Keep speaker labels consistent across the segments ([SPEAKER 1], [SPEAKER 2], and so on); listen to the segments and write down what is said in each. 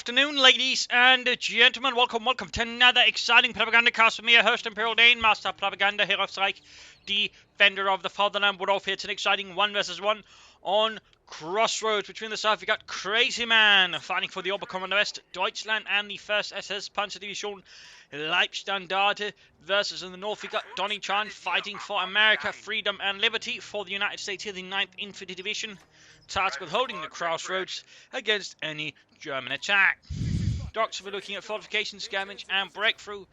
[SPEAKER 1] afternoon, ladies and gentlemen. Welcome to another exciting Propagandacast with me, your host, Imperial Dane, Master of Propaganda, Hero of Strike, Defender of the Fatherland. We're off here to an exciting 1 versus 1 on Crossroads. Between the south, we got Crazyman fighting for the Oberkommando on the west, Deutschland, and the 1st SS Panzerdivision Leibstandarte. Versus in the north, we got Donniechan fighting for America, freedom, and liberty. For the United States here, the 9th Infantry Division, tasked with holding the Crossroads against any German attack. Docks, we're looking at fortification, scavenge, and breakthrough.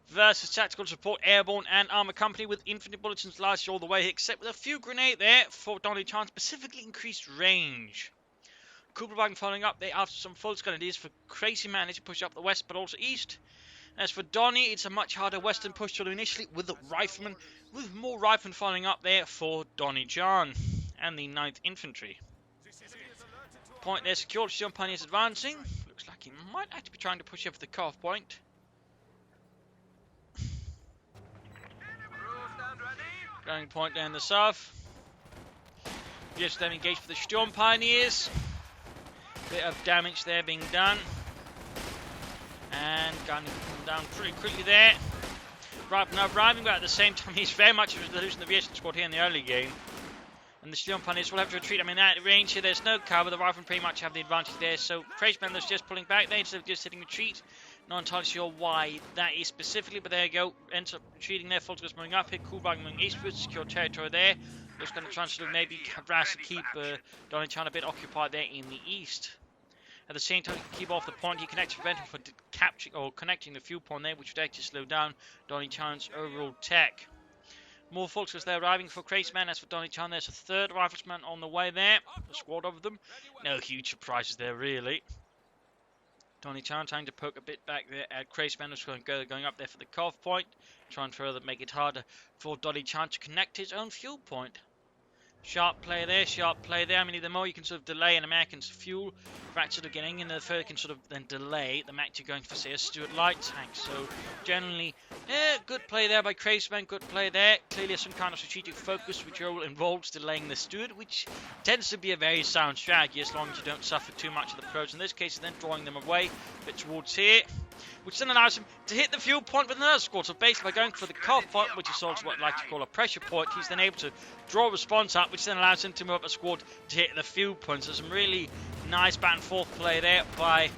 [SPEAKER 1] Versus tactical support, airborne, and armor company with infantry bulletins largely all the way, except with a few grenade there for Donniechan, specifically increased range. Kugelwagen following up there after some full grenadiers for Crazyman to push up the west, but also east. As for Donnie, it's a much harder western push to do initially with the riflemen, with more riflemen following up there for Donniechan and the 9th Infantry. Point there secured, Steel Pioneers advancing. Looks like he might actually be trying to push over the CoH point. Going point down the south. Just them engaged for the Storm Pioneers. Bit of damage there being done. And gunning down pretty quickly there. Arriving, but at the same time he's very much losing the aviation squad here in the early game. And the Storm Pioneers will have to retreat. I mean, at range here, there's no cover. The riflemen pretty much have the advantage there. So Crazyman is just pulling back there instead of just hitting retreat. Not entirely sure why that is specifically, but there you go. Ends up retreating there. Fulters moving up here. Kugelwagen moving eastwards. Secure territory there. Just going to try and sort of maybe harass and keep Donniechan a bit occupied there in the east. At the same time, keep off the point. He connects to prevent him from capturing or connecting the fuel point there, which would actually slow down Donniechan's overall tech. More folks as they're arriving for Crazyman. As for Donniechan, there's a 3rd rifleman on the way there. A squad of them. No huge surprises there, really. Donniechan trying to poke a bit back there at Crazyman, who's going up there for the CoH point. Trying to further make it harder for Donniechan to connect his own fuel point. Sharp play there, sharp play there. I mean, the more you can sort of delay an American's fuel, right, sort of getting in, the further you can sort of then delay the match you're going for, say, a Stuart light tank. So, generally, good play there by Crazyman, good play there. Clearly some kind of strategic focus, which all involves delaying the Stuart, which tends to be a very sound strategy as long as you don't suffer too much of the pros. In this case, then drawing them away a bit towards here, which then allows him to hit the fuel point with another squad. So basically, by going for the CoH point, which is also what I like to call a pressure point, he's then able to draw a response up, which then allows him to move up a squad to hit the fuel point. So some really nice back and forth play there by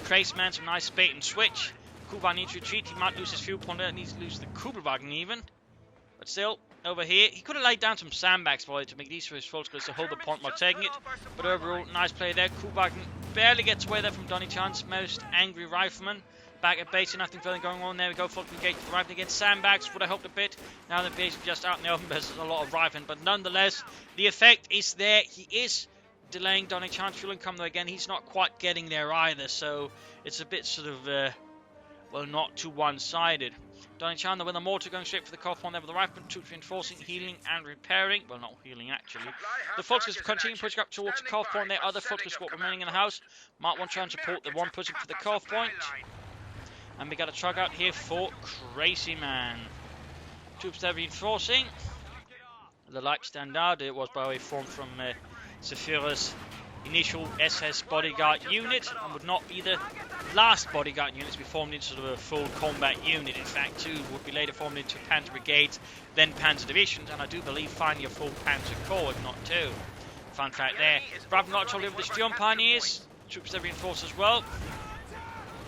[SPEAKER 1] Crazyman, some nice bait and switch. Kugelwagen needs to retreat, he might lose his fuel point, needs to lose the Kugelwagen even. But still, over here, he could have laid down some sandbags for it to make these for his full squads to hold the point while taking it. But overall, nice play there. Kugelwagen barely gets away there from Donniechan's most angry rifleman. Back at base, nothing further going on. There we go, full engaged, arriving against sandbags, would have helped a bit. Now they're basically just out in the open, there's a lot of rifling, but nonetheless, the effect is there. He is delaying Donniechan's fuel income, though again, he's not quite getting there either, so it's a bit sort of, well, not too one-sided. Donniechan, with a mortar going straight for the CoH point there with the rifleman, troops reinforcing, healing, and repairing. Well, not healing, actually. The Fulters continue pushing up towards the CoH point there. Other Fulters squad remaining in the house. Mark 1 trying to support the one pushing for the CoH point. And we got a truck out here for Crazyman. Troops there reinforcing. The Leibstandarte, it was by the way formed from Zephyra's initial SS bodyguard unit, and would not be the last bodyguard unit to be formed into sort of a full combat unit. In fact, 2 would be later formed into Panzer Brigades, then Panzer Divisions, and I do believe finally a full Panzer Corps, if not 2. Fun fact there. Brave not over the Storm Pioneers. Troops there reinforced as well.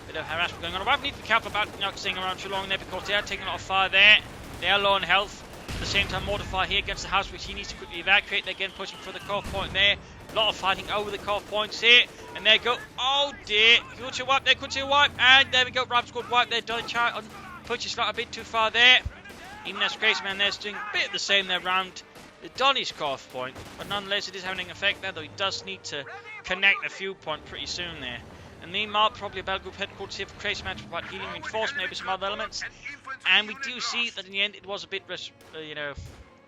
[SPEAKER 1] Bit of harassment going on. I need to be careful about not staying around too long there because they are taking a lot of fire there. They are low on health. At the same time, mortar fire here against the house, which he needs to quickly evacuate. They're again pushing for the CoH point there. A lot of fighting over the CoH points here. And there you go. Oh dear. Could you wipe there? Could you wipe? And there we go. Rifle squad wipe there. Donniechan pushes a bit too far there. Even as Crazyman there's doing a bit of the same there around the Donnie's CoH point. But nonetheless, it is having an effect there, though he does need to connect the fuel point pretty soon there. And meanwhile, probably a battle group headquarters here for Crazyman to provide healing, reinforcement, maybe some other elements. And we do see that in the end it was a bit,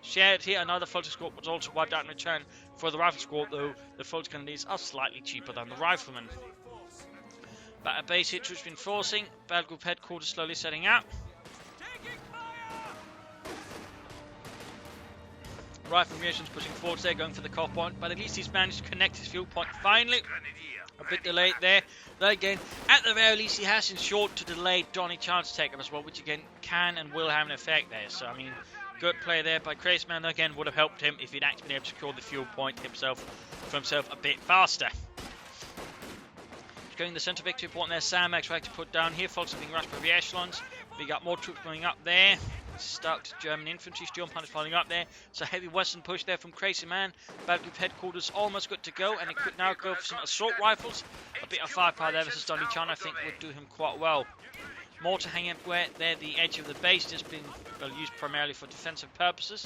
[SPEAKER 1] shared here. Another Fulton squad was also wiped out in return for the rifle squad, though the Fulton Canadians are slightly cheaper than the riflemen. But at base here, troops reinforcing. Battle group headquarters slowly setting up. Rifle munitions pushing forwards there, going for the CoH point. But at least he's managed to connect his fuel point finally. A bit delayed there. But again, at the very least, he has ensured to delay Donniechan's take up as well, which again can and will have an effect there. So, I mean, good play there by Crazyman. Again, would have helped him if he'd actually been able to secure the fuel point for himself a bit faster. Going the centre victory point there, Sam X to put down here. Folks are being rushed by the echelons. We got more troops coming up there. Stuck German infantry, steel punters following up there. So heavy western push there from Crazyman. Battle group headquarters almost good to go, and it could now go for some assault rifles. A bit of firepower there versus Donniechan, I think would do him quite well. Mortar hanging up where there, the edge of the base, just being used primarily for defensive purposes.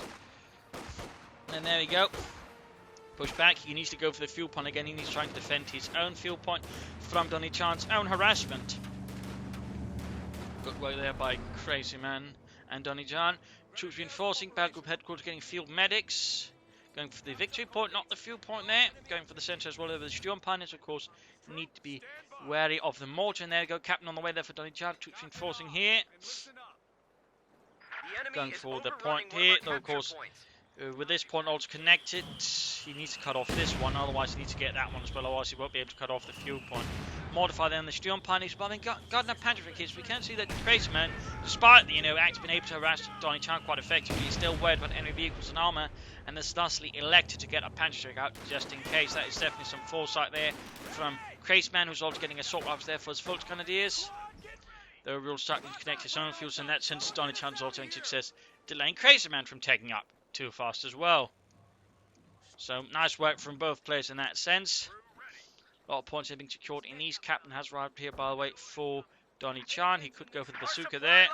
[SPEAKER 1] And there we go. Push back. He needs to go for the fuel point again. He needs to try to defend his own fuel point from Donniechan's own harassment. Good work there by Crazyman and Donniechan. Troops reinforcing. Battle group headquarters getting field medics. Going for the victory point, not the fuel point there. Going for the centre as well over the Sturmpanics, of course. Need to be wary of the mortar. And there we go. Captain on the way there for Donniechan. Troops reinforcing here. Going for the point here. Though, of course, with this point also connected, he needs to cut off this one, otherwise he needs to get that one as well, otherwise he won't be able to cut off the fuel point. Modify then the Sturmpanics, but I mean, God enough Panther kids, we can see that Crazyman, despite actually being able to harass Donniechan quite effectively, is still worried about enemy vehicles and armour, and has thusly elected to get a Panther out just in case. That is definitely some foresight there from Crazyman, who's also getting assault rifles there for his Volksgrenadiers. Though we'll start to connect his own fuels, and that since Donniechan's also having success delaying Crazyman from taking up too fast as well. So nice work from both players in that sense. A lot of points have been secured in these. Captain has arrived here, by the way, for Donniechan. He could go for the bazooka there,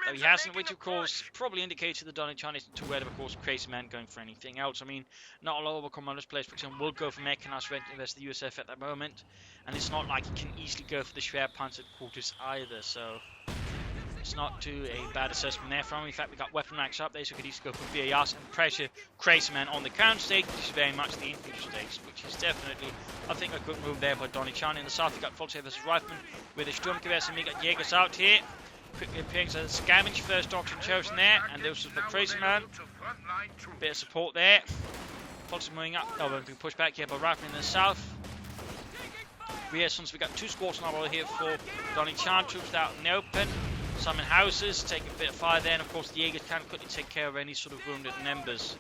[SPEAKER 1] though he hasn't, which of course probably indicates that Donniechan isn't too worried of course Crazyman going for anything else. I mean, not a lot of our commanders players, for example, will go for mechanized versus the USF at the moment, and it's not like he can easily go for the Schwerpanzer quarters either, so it's not too a bad assessment there from him. In fact, we got weapon racks up there, so we could easily go for VARs and pressure Crazyman on the counter stage, which is very much the infantry stage, which is definitely, I think, a good move there by Donniechan. In the south, we got Volkswagen versus Rifleman with the Sturmgewehrs, and we got Jägers out here. Quickly appearing as a scavenge, first option chosen there, and this was for Crazyman. Bit of support there. Volkswagen moving up, oh, we're being pushed back here by Rifleman in the south. We got two squads on our roll here for Donniechan, troops out in the open. Some in houses, taking a bit of fire there, and of course the Jaegers can quickly take care of any sort of wounded members.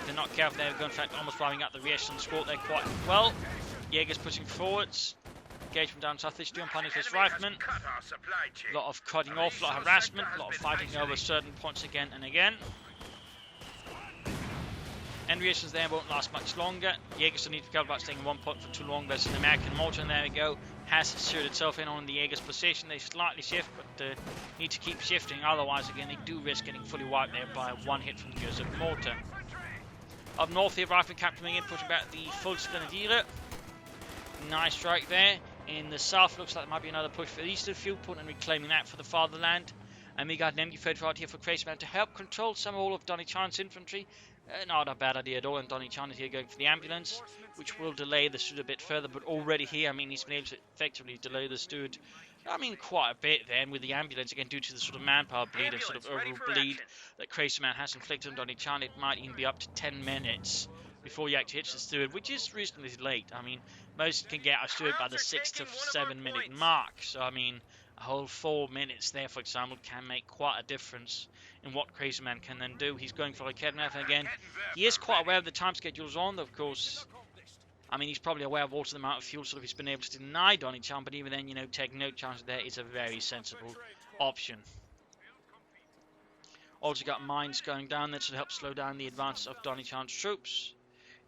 [SPEAKER 1] If they're not careful, they're going, in fact, almost driving out the re-echelon squad there quite well. Jaegers pushing forwards. Engagement down south, this Sturmpanics versus Rifleman. A lot of cutting off, a lot of harassment, a lot of fighting over certain points again and again. End reactions there won't last much longer. Jaegers still need to be careful about staying in one point for too long versus the American mortar, and there we go. Has secured itself in on the Jaeger's position. They slightly shift, but need to keep shifting, otherwise again they do risk getting fully wiped there by one hit from the USF mortar. Up north here, Rifleman capturing in, pushing back the Volksgrenadiere. Nice strike there. In the south, looks like there might be another push for the eastern field point and reclaiming that for the fatherland. And we got an empty third right here for Crazyman to help control some of all of Donniechan's infantry. Not a bad idea at all, and Donniechan is here going for the ambulance, which will delay the Stud a bit further, but already here, I mean, he's been able to effectively delay the Stud, I mean, quite a bit then with the ambulance, again, due to the sort of manpower bleed and sort of overall bleed that Crazyman has inflicted on Donniechan. It might even be up to 10 minutes before he actually hits the Stud, which is reasonably late. I mean, most can get a Stud by the 6 to 7 minute mark, so I mean, a whole 4 minutes there, for example, can make quite a difference in what Crazyman can then do. He's going for a Kedmeth, and again, he is quite aware of the time schedules on, of course. I mean, he's probably aware of also the amount of fuel sort of he's been able to deny Donniechan, but even then, you know, taking no chance there is a very sensible option. Also got mines going down there to help slow down the advance of Donniechan's troops.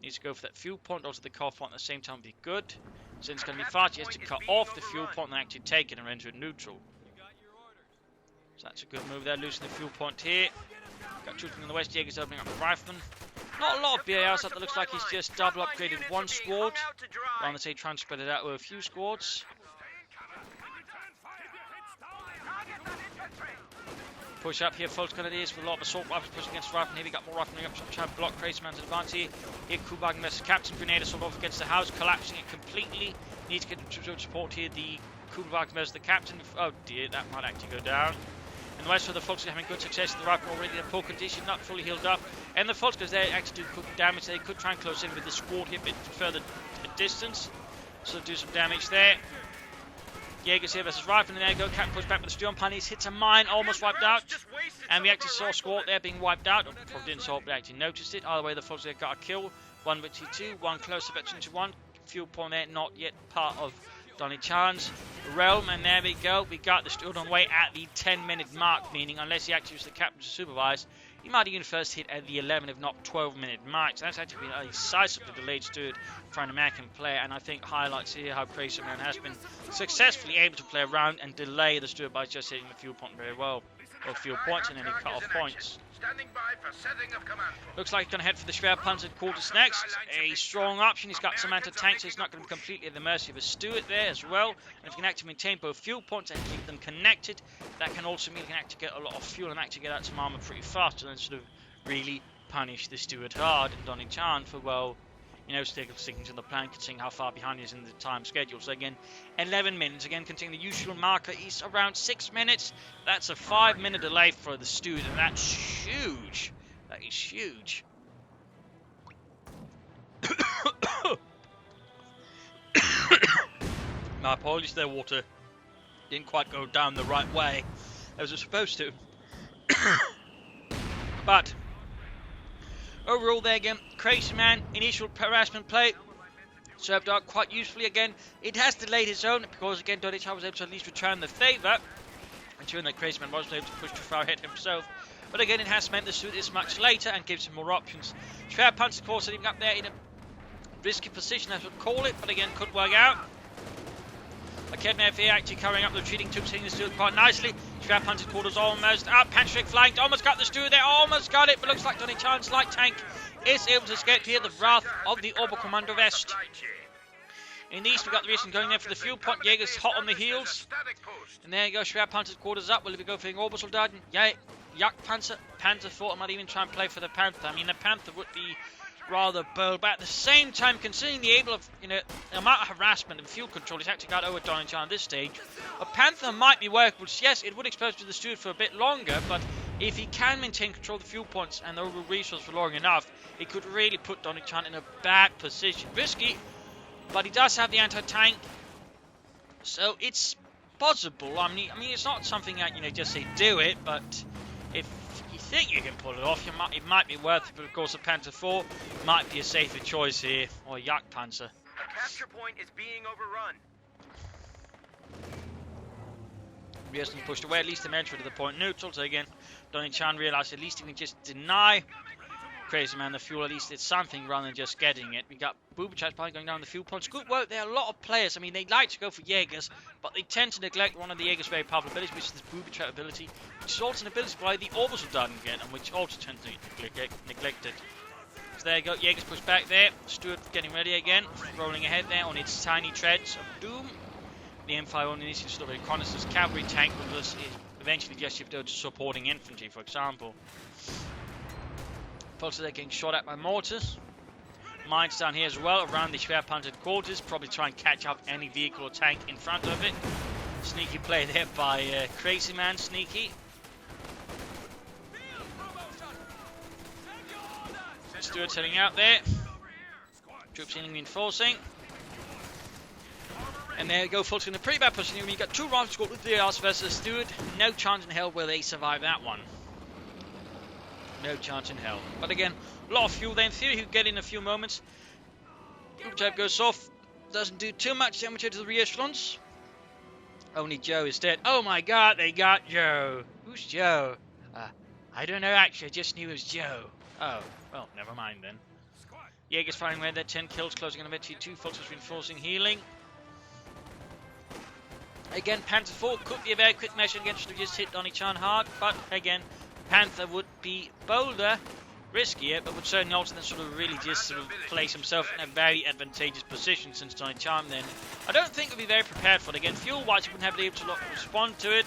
[SPEAKER 1] Needs to go for that fuel point, also the cut point at the same time would be good. Since it's going to be fast, he has to cut off the fuel point and actually take it and render it neutral. So that's a good move there, losing the fuel point here. Got troops in the west, Jaegers opening up the Rifleman. Not a lot of BARs up, that looks like he's just double upgraded one squad. Rather than say try and spread it out with a few squads. Push up here, Volksgrenadiers with a lot of assault rifles pushing against the Rifleman. Here we got more Riflemen up, trying to block Crazyman's advance here. Here Kubagen versus Captain Grenadier sort of off against the house, collapsing it completely. Needs to get support here, the Kubagen versus the Captain. Oh dear, that might actually go down. And the rest of the Volks are having good success. The Rifleman already in poor condition, not fully healed up. And the Volks, because they actually do good damage, they could try and close in with the squad here a bit further distance. So do some damage there. Jaegers here versus Rifleman. There you go. Captain pushed back with the Steel Punies. Hits a mine, almost wiped out. And we actually saw Squat there being wiped out. Probably didn't saw it, but actually noticed it. Either way, the folks there got a kill. One with T2, one close veteran to one. Fuel point there, not yet part of Donniechan's realm. And there we go. We got the Steward on the way at the 10-minute mark, meaning unless he actually was the captain to supervise, he might even first hit at the 11, if not 12-minute mark. So that's actually been a decisively delayed Steward for an American player, and I think highlights here how Crazyman has been successfully able to play around and delay the Steward by just hitting the fuel point very well, or fuel points and then he cut off points. Looks like he's going to head for the Schwerpanzer quarters next. A strong option. He's got some anti-tank, so he's not going to be completely at the mercy of a Steward there as well. And if you can actually maintain both fuel points and keep them connected, that can also mean you can actually get a lot of fuel and actually get out some armor pretty fast, and then sort of really punish the Steward hard and Donniechan for, well, you know, sticking to the plan, considering how far behind he is in the time schedule. So again, 11 minutes. Again, continuing the usual marker is around 6 minutes. That's a 5-minute delay for the Steward, and that's huge. That is huge. My apologies there, water. Didn't quite go down the right way as it was supposed to. But overall there again, Crazyman, initial harassment play, served out quite usefully again. It has delayed his own because again Donniechan was able to at least return the favour, ensuring that Crazyman wasn't able to push too far ahead himself. But again, it has meant the suit is much later and gives him more options. Schwerpanzer, of course, sitting up there in a risky position, I would call it, but again, could work out. Akadnev here actually covering up the retreating troops, hitting the Steward quite nicely. Schwerpanzer quarters almost out. Panzerstrike flanked, almost got the Steward there, almost got it, but looks like Donniechan's light tank is able to escape here. The wrath of the Oberkommando West. In the east, we got the Russian going there for the fuel point. Jaeger's hot on the heels. And there you go, Schwerpanzer's quarters up. Will we go for the Obersoldaten? Yeah, Jagdpanzer. Panzer thought I might even try and play for the Panther. I mean, the Panther would be rather bold, but at the same time, considering the able of, you know, the amount of harassment and fuel control he's actually got over Donniechan at this stage, a Panther might be workable. Yes, it would expose to the Steward for a bit longer, but if he can maintain control of the fuel points and the overall resource for long enough, it could really put Donniechan in a bad position. Risky, but he does have the anti-tank, so it's possible. I mean, it's not something that, you know, just say do it, but if you think you can pull it off, it might be worth it. But of course, a Panther 4 might be a safer choice here, or a Jagdpanzer.
[SPEAKER 2] A capture point is being overrun.
[SPEAKER 1] Riesling pushed away, at least the entry to the point neutral. So again, Donniechan realised at least he can just deny Crazyman the fuel. At least it's something rather than just getting it. We got Bubichat's probably going down the fuel points. Good work there. A lot of players, I mean, they like to go for Jaegers, but they tend to neglect one of the Jaeger's very powerful abilities, which is the Bubichat ability, which is also an ability by the Obersoldaten again, and which also tends to get neglected. So there you go. Jaegers pushed back there. Steward getting ready again, rolling ahead there on its tiny treads of doom. The M5 only needs to sort of reconnaissance cavalry tank, because it eventually just shifted over to supporting infantry, for example. Pulses are getting shot at by mortars. Mines down here as well, around the Schwerpanzer quarters. Probably try and catch up any vehicle or tank in front of it. Sneaky play there by Crazyman, sneaky. Stewart's heading out there. Troops healing, reinforcing. And there you go, folks, in a pretty bad position. You've got two rifle squad with the arse versus Steward. No chance in hell will they survive that one. No chance in hell. But again, a lot of fuel there. In theory, he'll get in a few moments. Type goes off. Doesn't do too much damage to the re-echelons. Only Joe is dead. Oh my god, they got Joe. Who's Joe? I don't know, actually. I just knew it was Joe. Oh, well, never mind then. Jaeger's firing away there. 10 kills, closing on eventually 2. Fox is reinforcing healing. Again, Panther 4 could be a very quick measure against to just hit Donniechan hard, but again, Panther would be bolder, riskier, but would certainly also then sort of really just sort of place himself in a very advantageous position, since Donniechan then I don't think would be very prepared for it. Again, fuel-wise, he wouldn't have been able to respond to it,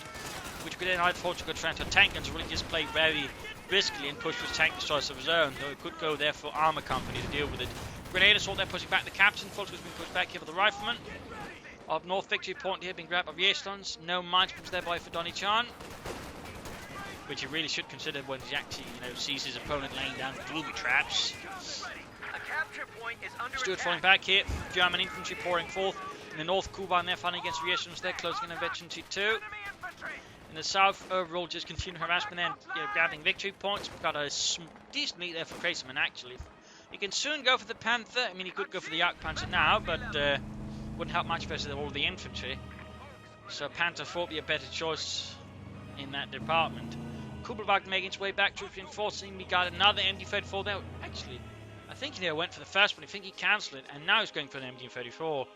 [SPEAKER 1] which could then either force to go try to tank and to really just play very riskily and push his tank destroyers of his own, though it could go there for Armour Company to deal with it. Grenade assault there, pushing back the captain. Fulton has been pushed back here for the rifleman. Up north, victory point here being grabbed by Rieslands. No mines comes thereby for Donniechan, which he really should consider when he actually, you know, sees his opponent laying down booby traps.
[SPEAKER 2] capture point is under
[SPEAKER 1] Stuart
[SPEAKER 2] attack.
[SPEAKER 1] falling back here. German infantry pouring forth. In the north, Kuba and they're fighting against Russians. They're closing in on Veterancy 2. In the south, overall, just continuing harassment and grabbing victory points. We've got a decent lead there for Crazyman, actually. He can soon go for the Panther. I mean, he could go for the Jagdpanzer now, but wouldn't help much versus all the infantry. So Panther 4 would be a better choice in that department. Kubelwagen making its way back, troops reinforcing. We got another MD-34 there. Actually, I think he went for the first one. I think he cancelled it, and now he's going for an MD-34.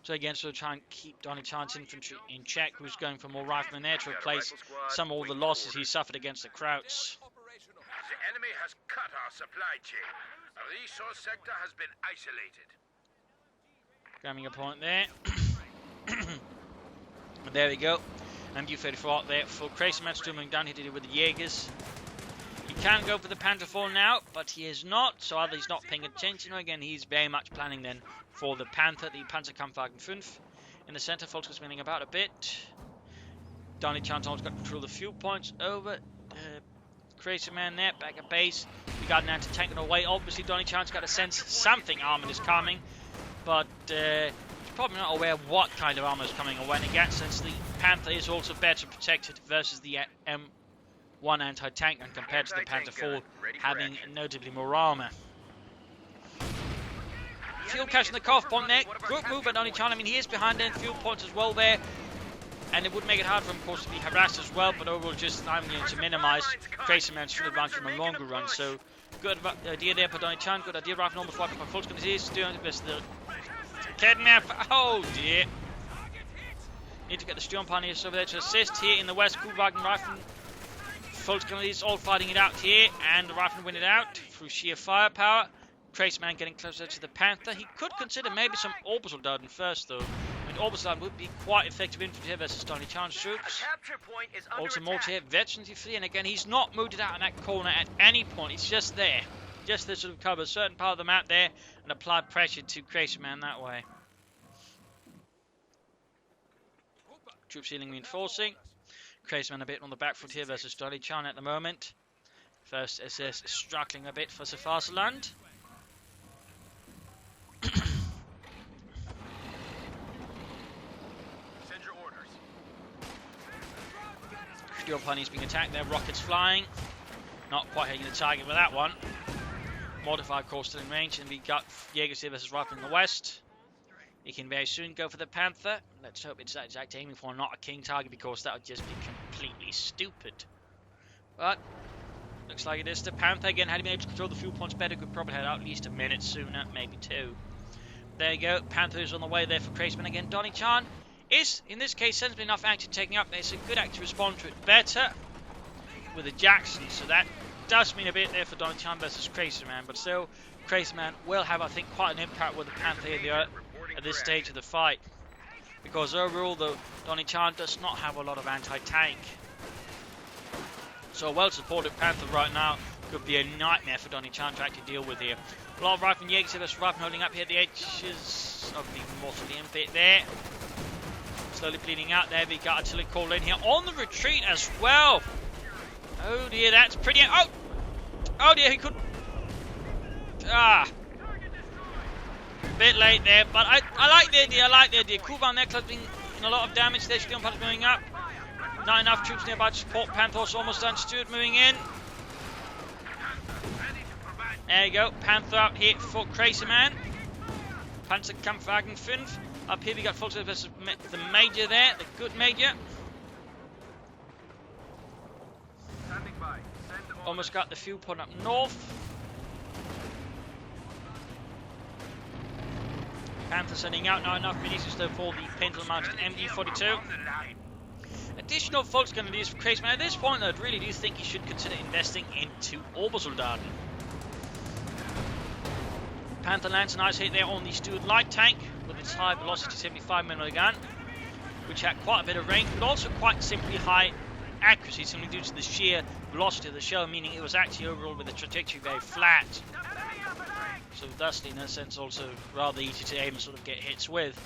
[SPEAKER 1] So again, so try and keep Donniechan's infantry in check, who's going for more riflemen there to replace some of all the losses he suffered against the Krauts.
[SPEAKER 3] The enemy has cut our supply chain. Our resource sector has been isolated.
[SPEAKER 1] Grabbing a point there. There we go. MD-34 out there for Crazyman, still moving down here to deal with the Jaegers. He can go for the Panther 4 now, but he is not, so either he's not paying attention, or again, he's very much planning then for the Panther, the Panzerkampfwagen 5. In the center, Volker's winning about a bit. Donniechan's almost got control of the fuel points over. Crazyman there, back at base. We got an anti-tank on the way. Obviously, Donniechan's got a sense something armored is coming, but he's probably not aware of what kind of armor is coming or when against, since the Panther is also better protected versus the M1 anti-tank gun compared to the Panther 4 having notably more armor. Fuel cache in the CoH point there. Good move by Donniechan. I mean, he is behind in fuel points as well there. And it would make it hard for him, of course, to be harassed as well. But overall, just I'm going to minimize Crazyman's fuel advantage in the longer run. So, good idea there for Donniechan. Good idea. Rifle almost wiping by Volkswagen. He's doing the best. The kidnap. Oh, dear. Need to get the Sturmpaniers over there to assist here in the west. Kubelwagen Rifle. Volkswagen is all fighting it out here. And the Rifle win it out through sheer firepower. Crazyman getting closer to the Panther. He could consider maybe some Obersoldaten first, though. I mean, Obersoldaten would be quite effective infantry here versus Donniechan's troops. Also, mortar here, Veterancy 3, and again, he's not moved it out in that corner at any point. He's just there. Just to sort of cover a certain part of the map there and apply pressure to Crazyman that way. Troop ceiling reinforcing. Crazyman a bit on the back foot here versus Donniechan at the moment. First SS struggling a bit for Sefasaland.
[SPEAKER 3] Send your orders.
[SPEAKER 1] Sturmpanies being attacked there, rockets flying. Not quite hitting the target with that one. Modified course still in range, and we got Jaegers here versus Rifle in the west. He can very soon go for the Panther. Let's hope it's that exact aiming for, not a king target, because that would just be completely stupid. But looks like it is the Panther again. Had he been able to control the fuel points better, could probably have at least a minute sooner, maybe 2. There you go. Panther's on the way there for Crazyman again. Donniechan is, in this case, sensibly enough actually taking up. There's a good act to respond to it better with the Jackson. So that does mean a bit there for Donniechan versus Crazyman. But still, Crazyman will have, I think, quite an impact with the Panther here at this stage of the fight. Because overall, though, Donniechan does not have a lot of anti-tank. So a well-supported Panther right now could be a nightmare for Donniechan to actually deal with here. A lot of Rifle Jaegers here versus Rifle holding up here at the edges of the mausoleum bit there. Slowly bleeding out there. We got artillery called in here on the retreat as well. Oh dear, that's pretty. Oh dear, he could. Bit late there, but I like the idea. I like the idea. Kuban there collecting a lot of damage there. Sturmpanies moving up. Not enough troops nearby to support. Panther's almost done. Stuart moving in. There you go. Panther out here for Crazyman. Panzerkampfwagen 5. Up here we got Volkswagen versus the Major there. The good Major. Almost got the fuel point up north. Panther sending out now enough munitions though for the pendulum mounted MD-42. Additional Volkswagen release for Crazyman. At this point, I really do think he should consider investing into Obersoldaten. Panther lands a nice hit there on the Stuart light tank with its high velocity 75mm gun, which had quite a bit of range, but also quite simply high accuracy, simply due to the sheer velocity of the shell, meaning it was actually overall with the trajectory very flat. So thusly, in a sense, also rather easy to aim and sort of get hits with.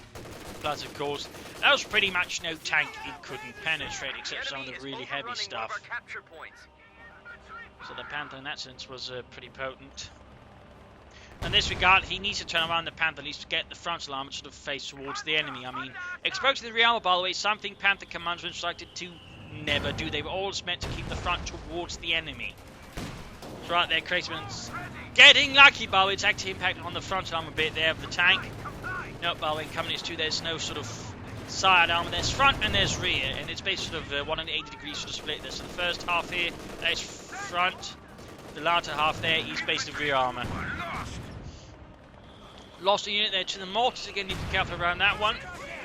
[SPEAKER 1] Plus, of course, that was pretty much no tank it couldn't penetrate, except some of the really heavy stuff. So the Panther, in that sense, was pretty potent. In this regard, he needs to turn around the Panther, at least to get the frontal armor sort of face towards the enemy. I mean, exposed to the rear armor, by the way, something Panther commanders were instructed to never do. They were always meant to keep the front towards the enemy. So right there, Crazyman's getting lucky, by the way. It's actually impacted on the frontal armor bit there of the tank. Nope, by the way, coming to 2, there's no sort of side armor. There's front and there's rear, and it's basically sort of 180 degrees sort of split there. So the first half here, that's front. The latter half there is basically rear armor. Lost a unit there to the mortars. Again, need to be careful around that one.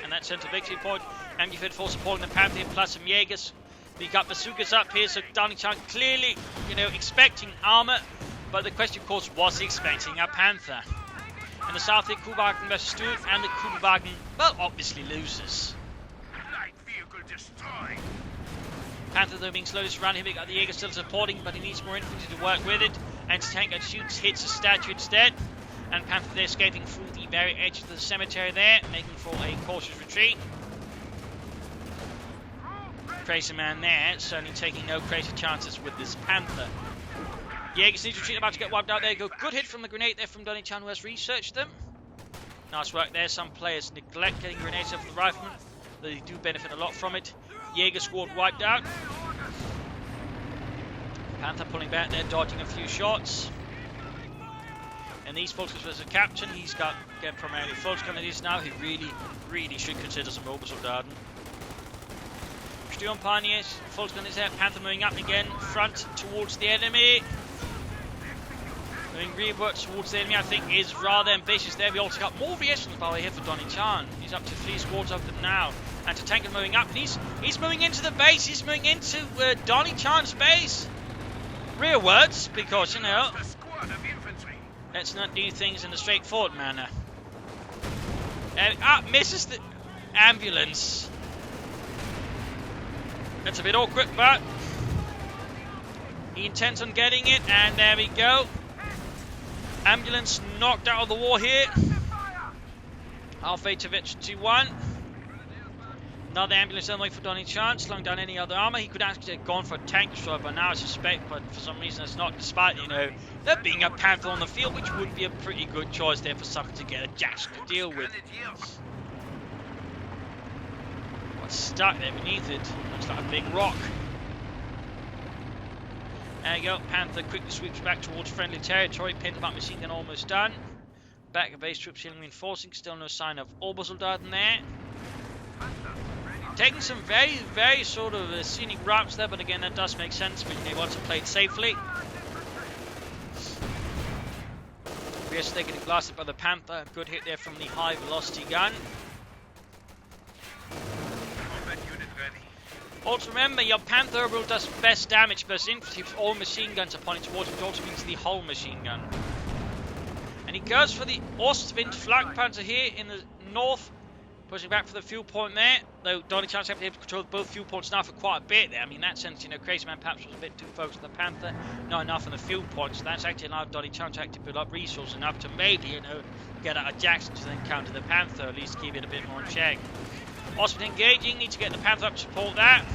[SPEAKER 1] And that central victory point. MG-5 force supporting the Panther here, plus some Jaegers. We got bazookas up here, so Donniechan clearly, you know, expecting armor. But the question, of course, was he expecting a Panther? In the south here, Kuhwagen versus Stuart, and the Kuhwagen, well, obviously loses.
[SPEAKER 3] Light vehicle destroyed.
[SPEAKER 1] Panther, though, being slowly surrounded here. We got the Jaeger still supporting, but he needs more infantry to work with it. Anti-tank that shoots, hits a statue instead. And Panther there escaping through the very edge of the cemetery there, making for a cautious retreat. Crazyman there, certainly taking no crazy chances with this Panther. Jaegers need to retreat, about to get wiped out there. Go good hit from the grenade there from Donniechan, who has researched them. Nice work there. Some players neglect getting grenades up from the riflemen. They do benefit a lot from it. Jaeger squad wiped out. Panther pulling back there, dodging a few shots. And these folks, as a captain, he's got, again, primarily folks grenadiers now. He really should consider some Obersoldaten. Sturm Pioneers, folks grenadiers there. Panther moving up again, front towards the enemy. Moving rearward towards the enemy, I think, is rather ambitious there. We also got more reactions, by the way, here for Donniechan. He's up to 3 squads of them now. And to tank moving up, and he's moving into the base. He's moving into Donniechan's base. Rearwards, because, you know, let's not do things in a straightforward manner. Misses the ambulance. That's a bit awkward, but he intends on getting it, and there we go. Ambulance knocked out of the war here. Alpha to Vetch 2-1. Another ambulance on the way for Donniechan, slowing down any other armor. He could actually have gone for a tank destroyer by now, I suspect, but for some reason it's not, despite, you know, there being a Panther on the field, which would be a pretty good choice there for something to get a Jax to deal with. What's stuck there beneath it? Looks like a big rock. There you go, Panther quickly sweeps back towards friendly territory. Pentabat machine gun almost done. Back of base troops healing reinforcing, still no sign of Obersoldaten there. Taking some very sort of scenic routes there, but again, that does make sense when they want to play it safely. Yes, they're getting blasted by the Panther. Good hit there from the high velocity gun. Also remember, your Panther will does best damage versus infantry with all machine guns upon it towards, which also means the whole machine gun. And he goes for the Ostwind Flakpanzer here in the north. Pushing back for the fuel point there, though Donniechan's able to control both fuel points now for quite a bit there. I mean, in that sense, you know, Crazyman perhaps was a bit too focused on the Panther, not enough on the fuel points. So that's actually allowed Donniechan to actually build up resources enough to maybe, you know, get out of Jackson to then counter the Panther, at least keep it a bit more in check. Also engaging, need to get the Panther up to support that.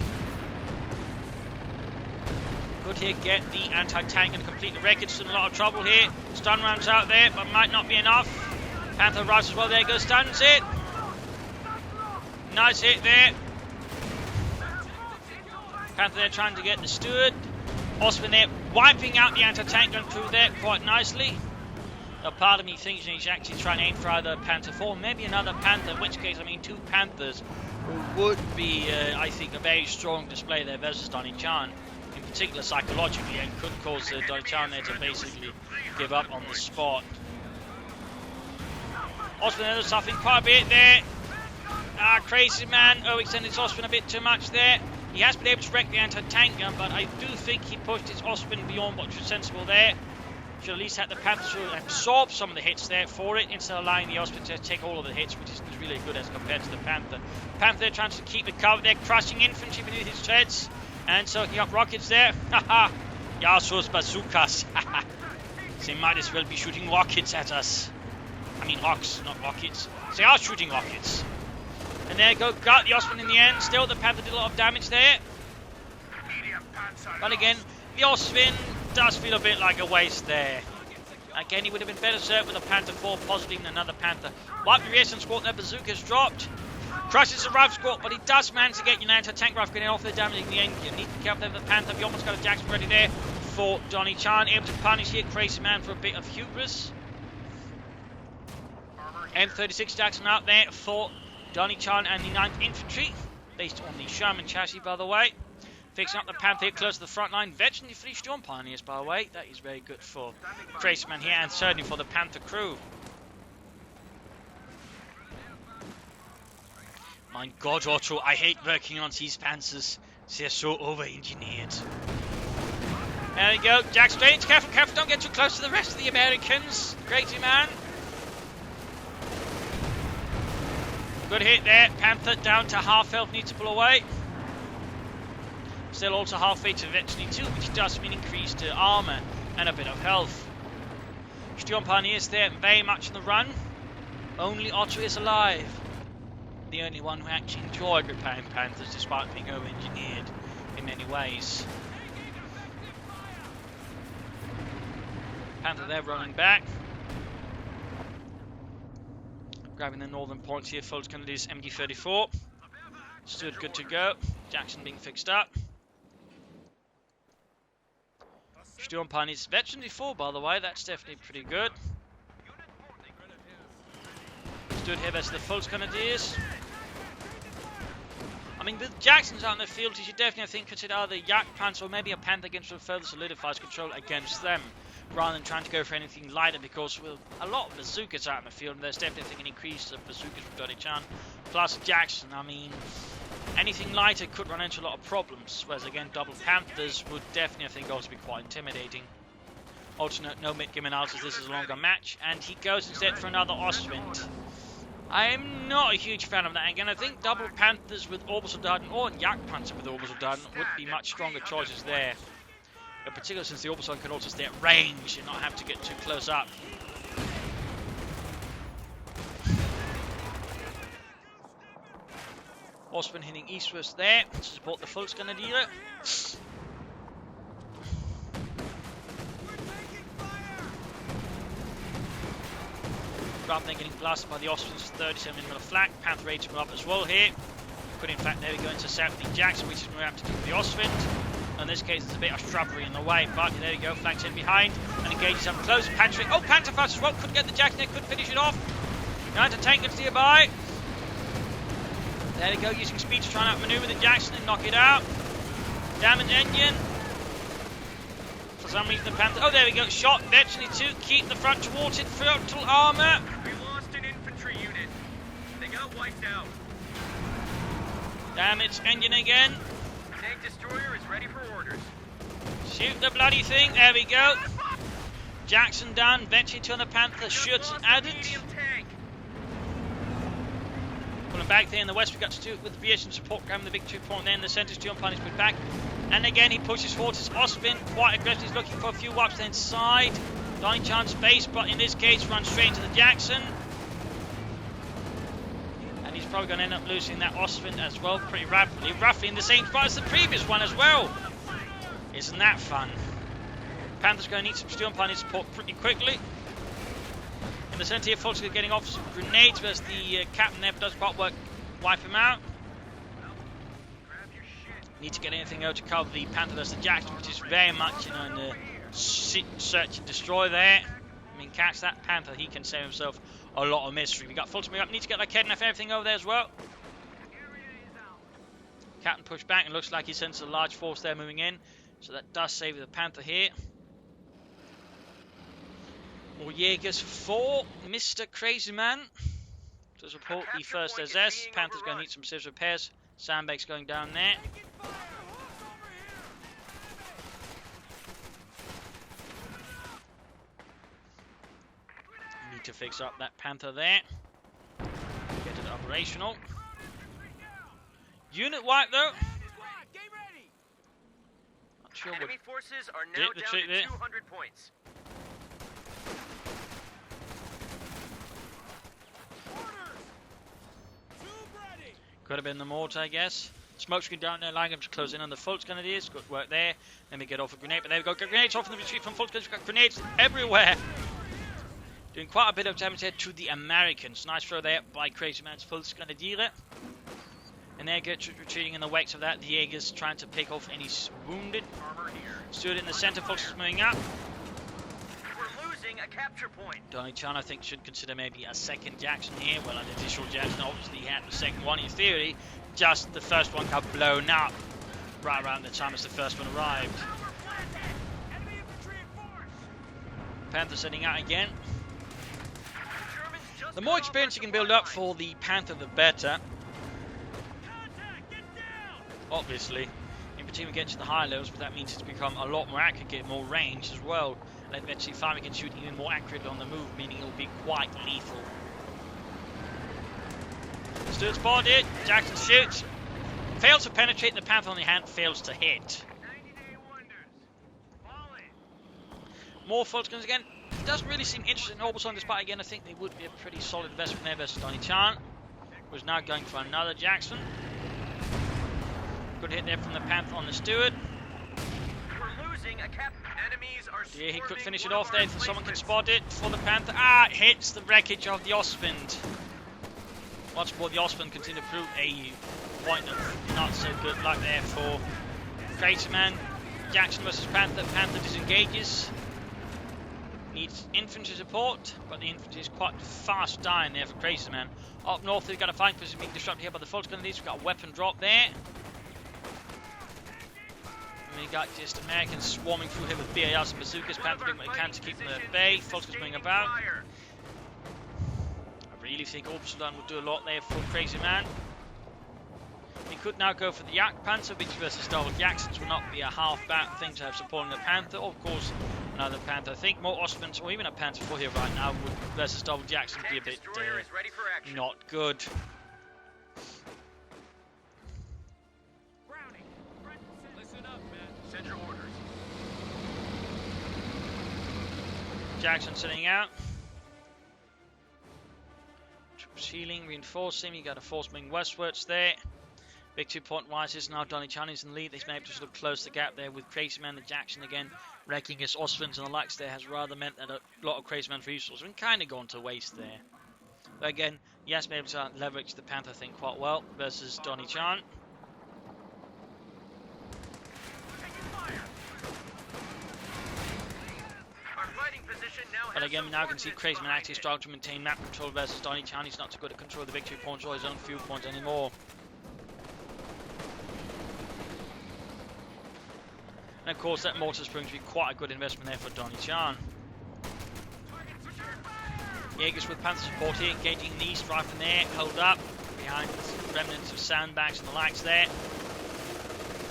[SPEAKER 1] Good here, get the anti-tank and complete the wreckage. Still in a lot of trouble here. Stun rounds out there, but might not be enough. Panther arrives as well, there goes, stuns it. Nice hit there. Panther there trying to get the Steward. Osman there wiping out the anti-tank gun crew there quite nicely. Now part of me thinks he's actually trying to aim for either Panther 4, maybe another Panther, in which case, I mean, 2 Panthers would be, I think, a very strong display there versus Donniechan, in particular psychologically, and could cause Donniechan there to basically give up on the spot. Osman there suffering quite a bit there. Crazyman overextended his Osman a bit too much there. He has been able to wreck the anti-tank gun, but I do think he pushed his Osman beyond what was sensible there. Should at least have the Panther to absorb some of the hits there for it, instead of allowing the Osman to take all of the hits, which is really good as compared to the Panther. Panther trying to keep the cover there, crushing infantry beneath his treads, and soaking up rockets there. Haha! Yasuo's bazookas. Haha! They might as well be shooting rockets at us. I mean rocks, not rockets. They are shooting rockets. And there you go, got the Osman in the end. Still, the Panther did a lot of damage there. But again, the Osman does feel a bit like a waste there. Again, he would have been better served with a Panther 4, possibly even another Panther. Wipe the reaction squad, their bazooka's dropped. Crushes the Rifle squad, but he does manage to get United tank rifle getting off there, damaging the engine. Need to be careful there with the Panther. We almost got a Jackson ready there for Donniechan. Able to punish here Crazyman for a bit of hubris. M36 Jackson out there for Donniechan and the 9th Infantry, based on the Sherman chassis, by the way. Fixing up the Panther here close to the front line. Veteran Free Storm Pioneers, by the way. That is very good for Crazyman here, and certainly for the Panther crew. My God, Otto, I hate working on these Panthers. They're so over-engineered. There we go. Jack Strange, careful, careful, don't get too close to the rest of the Americans. Crazyman. Good hit there. Panther down to half health, needs to pull away. Still also halfway to Veteran 2, which does mean increased armour and a bit of health. Storm Pioneers there, very much on the run. Only Otto is alive. The only one who actually enjoyed repairing Panthers despite being over-engineered in many ways. Panther there running back. Grabbing the northern points here, Fult's going to do his MG34. Stood good to go. Jackson being fixed up. Storm Pioneers Veteran 4, by the way, that's definitely pretty good. Stood here, that's the Fult's Grenadiers. I mean, with Jackson's out in the field, you should definitely think consider either Yak Panther or maybe a Panther against what further solidifies control against them, rather than trying to go for anything lighter, because with a lot of bazookas out in the field, and there's definitely an increase of bazookas from Donniechan, plus Jackson, I mean, anything lighter could run into a lot of problems, whereas again, double Panthers would definitely, I think, also be quite intimidating. Alternate no mid-game analysis, this is a longer match, and he goes instead for another Ostwind. I'm not a huge fan of that. Again, I think double Panthers with Orbital Dardan or Yak Panther with Orbital Dardan would be much stronger choices there. In particular, since the Orbital can also stay at range and not have to get too close up. Ostwind hitting eastwards there to support the Fult's Grenadier. Rather than getting blasted by the Ostwind's 37mm flak, Panther rage come up as well here. Could in fact there we go intercept the Jackson, which is going to have to do with the Ostwind. In this case, there's a bit of shrubbery in the way, but there we go, flanks in behind and engages up close. Panther, oh, Panther fast as well, couldn't get the Jackson there, couldn't finish it off. Now to tank gets nearby. There we go, using speed to try and outmaneuver the Jackson and knock it out. Damage engine. For some reason the Panther, oh there we go, shot, eventually to keep the front towards it, frontal armour.
[SPEAKER 2] We lost an infantry unit. They got wiped out.
[SPEAKER 1] Damage engine again.
[SPEAKER 2] Tank destroyer is ready for orders.
[SPEAKER 1] Shoot the bloody thing, there we go. Jackson down, eventually to the Panther, shoots and added.
[SPEAKER 2] Medium tank.
[SPEAKER 1] Pulling back there in the west, we got to do it with the BS and support, grabbing the big 2 point there in the centre. Storm Pioneers put back. And again, he pushes forward his Ostwind, quite aggressive. He's looking for a few wipes inside. Donniechan's base, but in this case, runs straight into the Jackson. And he's probably going to end up losing that Ostwind as well, pretty rapidly. Roughly in the same spot as the previous one as well. Isn't that fun? Panther's going to need some Storm Pioneers support pretty quickly. In the centre here, Fult's getting off some grenades, whereas the captain there does quite work, wipe him out. Need to get anything out to cover the Panther versus the Jackson, which is very much, you know, in the search and destroy there. I mean, catch that Panther, he can save himself a lot of misery. We got Fulton up, need to get like heading off everything over there as well. Captain pushed back and looks like he sends a large force there moving in, so that does save the Panther here. More Jaegers for Mr. Crazyman to support the first SS. Panther's going to need some serious repairs. Sandbags going down there. Need to fix up that Panther there. Get it operational. Unit wipe though. Not sure
[SPEAKER 2] Enemy forces are now down to 200 points.
[SPEAKER 1] Could have been the mortar, I guess. Smoke's going down there, allowing him to close in on the Fult's Grenadiers. Good work there. Let me get off a grenade, but there we go. Grenades off in the retreat from Fult's Grenadiers. We've got grenades everywhere. Doing quite a bit of damage there to the Americans. Nice throw there by Crazyman's Volksgrenadiere. And they're retreating in the wake of that. The Jaegers trying to pick off any wounded. Stood in the center, Fox is moving up.
[SPEAKER 2] We're losing a capture point.
[SPEAKER 1] Donniechan, I think, should consider maybe a second Jackson here. Well, an additional Jackson, obviously, he had the second one in theory. Just the first one got blown up right around the time as the first one arrived. Panther setting out again. The more experience you can build up for the Panther, the better. Obviously, in particular against the higher levels, but that means it's become a lot more accurate, get more range as well. And eventually Farming can shoot even more accurately on the move, meaning it will be quite lethal. Still spotted, Jackson shoots. Fails to penetrate, the Panther on the hand fails to hit. More Volksguns again. It doesn't really seem interested in Orbison, despite again I think they would be a pretty solid investment there versus Donniechan, who's now going for another Jackson. Good hit there from the Panther on the Steward.
[SPEAKER 2] We're losing a Enemies are
[SPEAKER 1] Yeah, he could finish it off there if someone can spot it for the Panther. Ah, it hits the wreckage of the Ostwind. Once more, the Ostwind continue to prove a point of not so good luck there for Crazyman. Jackson versus Panther. Panther disengages. Needs infantry support, but the infantry is quite fast dying there for Crazyman. Up north, we've got a fighting position being disrupted here by the Volksguns. We've got a weapon drop there. And we got just Americans swarming through here with BARs and bazookas. Panther doing what he can to keep them at bay. Volksguns moving about. I really think Orbison will do a lot there for Crazyman. He could now go for the Yak Panther, which versus double Jacksons will not be a half bad thing to have supporting the Panther. Of course, another Panther. I think more Ostwinds or even a Panther 4 here right now would versus double Jackson be a bit not good.
[SPEAKER 2] Listen up, man. Send your orders.
[SPEAKER 1] Jackson sitting out. Troops healing, reinforcing. You got a force moving westwards there. Big 2 point rises now. Donniechan is in the lead. They've been able to sort of close the gap there with Crazyman and Jackson again. Wrecking his Ostwinds and the likes there has rather meant that a lot of Crazyman's resources have been kind of gone to waste there. But again, he has been able to leverage the Panther thing quite well versus Donniechan. But again, we now can see Crazyman actually struggle to maintain map control versus Donniechan. He's not so good at control of the victory points or his own fuel points anymore. And of course, that mortar's proving to be quite a good investment there for Donniechan. Jaegers with Panther support here, engaging in the east, right from there, held up behind the remnants of sandbags and the likes there.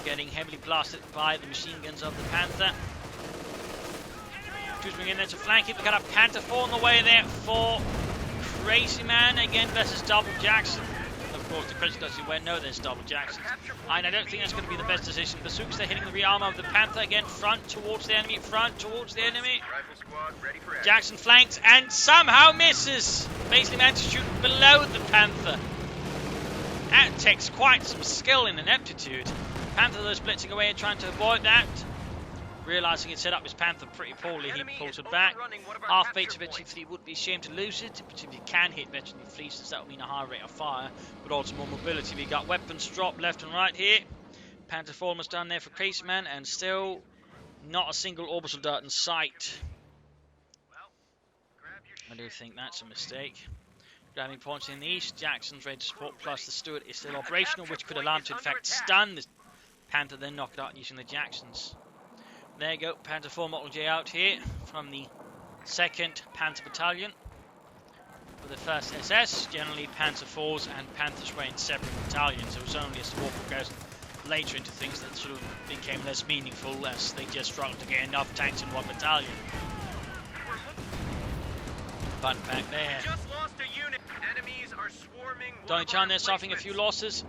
[SPEAKER 1] Getting heavily blasted by the machine guns of the Panther. Troops bring in there to flank it. We've got a Panther 4 on the way there for Crazyman again versus double Jackson. Of course, the question does where no, there's double Jacksons. And I don't think that's going to be the best decision. Bazookas, they're hitting the rear armor of the Panther again, front towards the enemy, front towards the enemy. Jackson flanks and somehow misses. Basically managed to shoot below the Panther. That takes quite some skill and ineptitude. Panther though blitzing away and trying to avoid that. Realising he'd set up his Panther pretty poorly, he pulls it back. Half baits of veteran fleet would be ashamed to lose it, but if you can hit veteran fleets, since that would mean a higher rate of fire, but also more mobility. We got weapons drop left and right here. Panther 4 almost done there for Crazyman, and still not a single orbital dart in sight. I do think that's a mistake. Grabbing points in the east, Jackson's ready to support, plus the Steward is still operational, which could allow him to in fact stun the Panther, then knock it out using the Jacksons. There you go, Panther 4 Model J out here from the 2nd Panther Battalion. For the 1st SS, generally Panther 4s and Panthers were in separate battalions. It was only as the war progressed later into things that sort of became less meaningful as they just struggled to get enough tanks in one battalion. Fun fact there. Donniechan there suffering a few losses.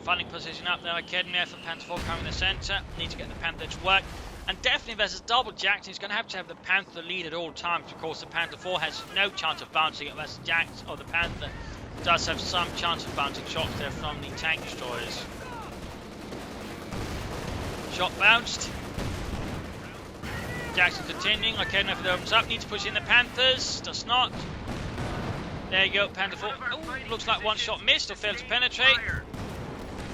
[SPEAKER 1] Funding position up there, Academy there for Panther 4 coming in the centre. Need to get the Panther to work. And definitely versus double Jackson, he's going to have the Panther lead at all times. Of course, the Panther 4 has no chance of bouncing it, versus Jackson, or the Panther does have some chance of bouncing shots there from the tank destroyers. Shot bounced. Jackson continuing. Okay, enough of it opens up. Needs to push in the Panthers. Does not. There you go, Panther 4. Oh, looks like one shot missed or failed to penetrate.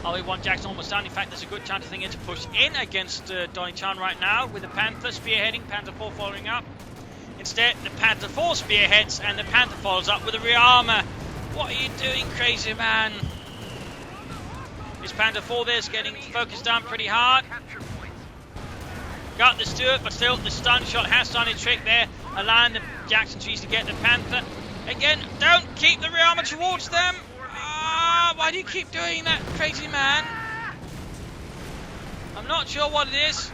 [SPEAKER 1] Oh, one Jackson almost down. In fact, there's a good chance of thing to push in against Donniechan right now with the Panther spearheading, Panther 4 following up. Instead, the Panther 4 spearheads and the Panther follows up with a rearmor. What are you doing, Crazyman? This Panther 4 there is getting focused down pretty hard. Got the Stewart, but still the stun shot has done its trick there, allowing the Jackson trees to get the Panther. Again, don't keep the rearmor towards them. Why do you keep doing that, Crazyman? I'm not sure what it is.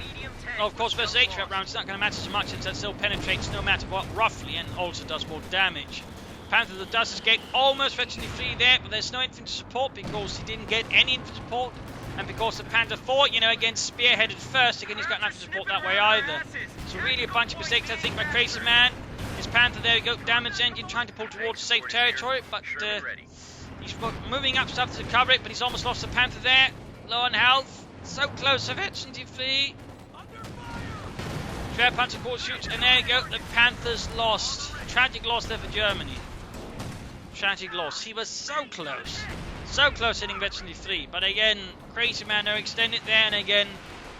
[SPEAKER 1] Oh, of course, versus HVAP round, it's not going to matter so much since that still penetrates no matter what, roughly, and also does more damage. Panther that does escape almost virtually free there, but there's no infantry support because he didn't get any infantry support. And because the Panther 4, you know, again, spearheaded first, again, he's got no support that way either. So really a bunch of mistakes, I think, by Crazyman. His Panther, there we go, damage engine, trying to pull towards safe territory, but he's moving up stuff to cover it, but he's almost lost the Panther there. Low on health, so close of it, shouldn't he flee? Fair Panther core shoots, and there you go, the Panthers lost. Tragic loss there for Germany. Tragic loss. He was so close. So close hitting virtually 3. But again, Crazyman no extended there, and again,